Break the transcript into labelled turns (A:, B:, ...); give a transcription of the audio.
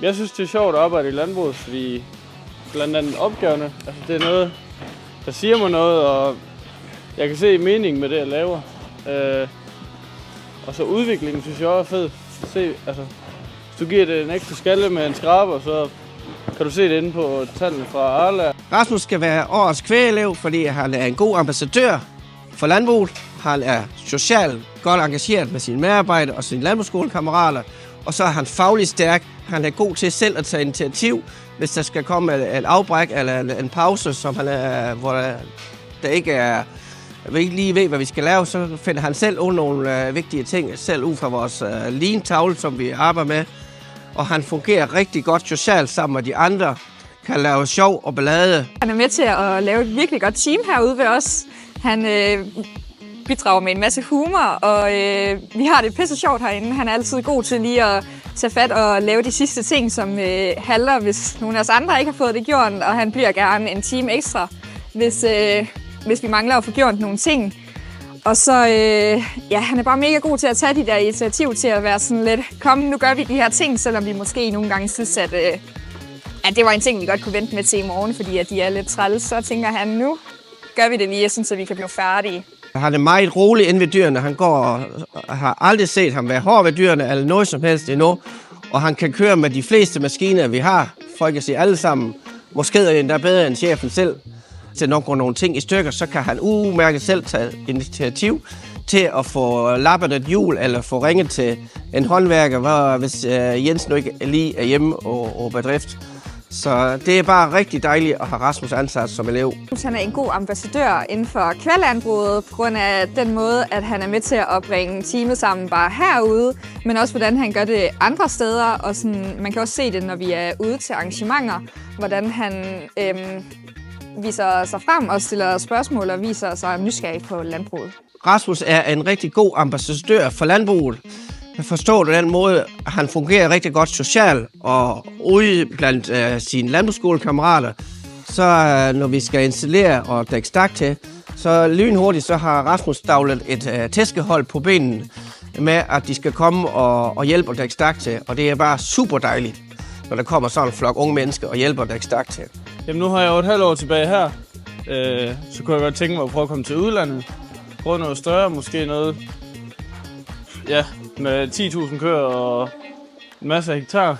A: Jeg synes, det er sjovt at arbejde i landbruget, fordi blandt andet opgaverne, altså det er noget, der siger mig noget, og jeg kan se meningen med det, jeg laver. Og så udviklingen synes jeg også er fed. Se, altså, hvis du giver det en ekstra skalle med en skraber, så kan du se det inde på tallene fra Arla.
B: Rasmus skal være årets kvægelev, fordi han er en god ambassadør for landbruget. Han er socialt godt engageret med sine medarbejdere og sine landbrugsskolekammerater. Og så er han fagligt stærk. Han er god til selv at tage initiativ, hvis der skal komme et afbræk eller en pause, som hvor der ikke er, vi ikke lige ved, hvad vi skal lave, så finder han selv nogle vigtige ting, selv ud fra vores lean-tavle, som vi arbejder med. Og han fungerer rigtig godt socialt sammen med de andre, kan lave sjov og ballade.
C: Han er med til at lave et virkelig godt team herude ved os. Han bidrager med en masse humor, og vi har det pisse sjovt herinde. Han er altid god til lige at tage fat og lave de sidste ting, som halter, hvis nogle af os andre ikke har fået det gjort. Og han bliver gerne en time ekstra, hvis vi mangler at få gjort nogle ting. Og så, han er bare mega god til at tage de der initiativ til at være sådan lidt, kom, nu gør vi de her ting, selvom vi måske nogle gange synes, at det var en ting, vi godt kunne vente med til i morgen, fordi at de er lidt træls. Så tænker han, nu gør vi det lige, så vi kan blive færdige.
B: Han er meget rolig inde ved dyrene. Han går og har aldrig set ham være hård ved dyrene eller noget som helst endnu. Og han kan køre med de fleste maskiner, vi har. Folk kan sige alle sammen, måske er det endda bedre end chefen selv. Til når går nogle ting i stykker, så kan han udmærket selv tage initiativ til at få lappet et hjul eller få ringet til en håndværker, hvis Jens nu ikke lige er hjemme og bedrift. Så det er bare rigtig dejligt at have Rasmus ansat som elev.
C: Han er en god ambassadør inden for kvæglandbruget på grund af den måde, at han er med til at bringe teamet sammen bare herude, men også hvordan han gør det andre steder. Og sådan, man kan også se det, når vi er ude til arrangementer, hvordan han viser sig frem og stiller spørgsmål og viser sig nysgerrig på landbruget.
B: Rasmus er en rigtig god ambassadør for landbruget. Jeg forstår på den måde, at han fungerer rigtig godt socialt og ude blandt sine landbrugsskolekammerater. Så når vi skal installere og dække stak til, så lynhurtigt så har Rasmus stavlet et tæskehold på benene med, at de skal komme og hjælpe at dække stak til. Og det er bare super dejligt, når der kommer sådan en flok unge mennesker og hjælper at dække stak til.
A: Jamen nu har jeg jo et halvt år tilbage her, så kunne jeg godt tænke mig at prøve at komme til udlandet. Prøve noget større, måske noget med 10.000 køer og en masse hektar.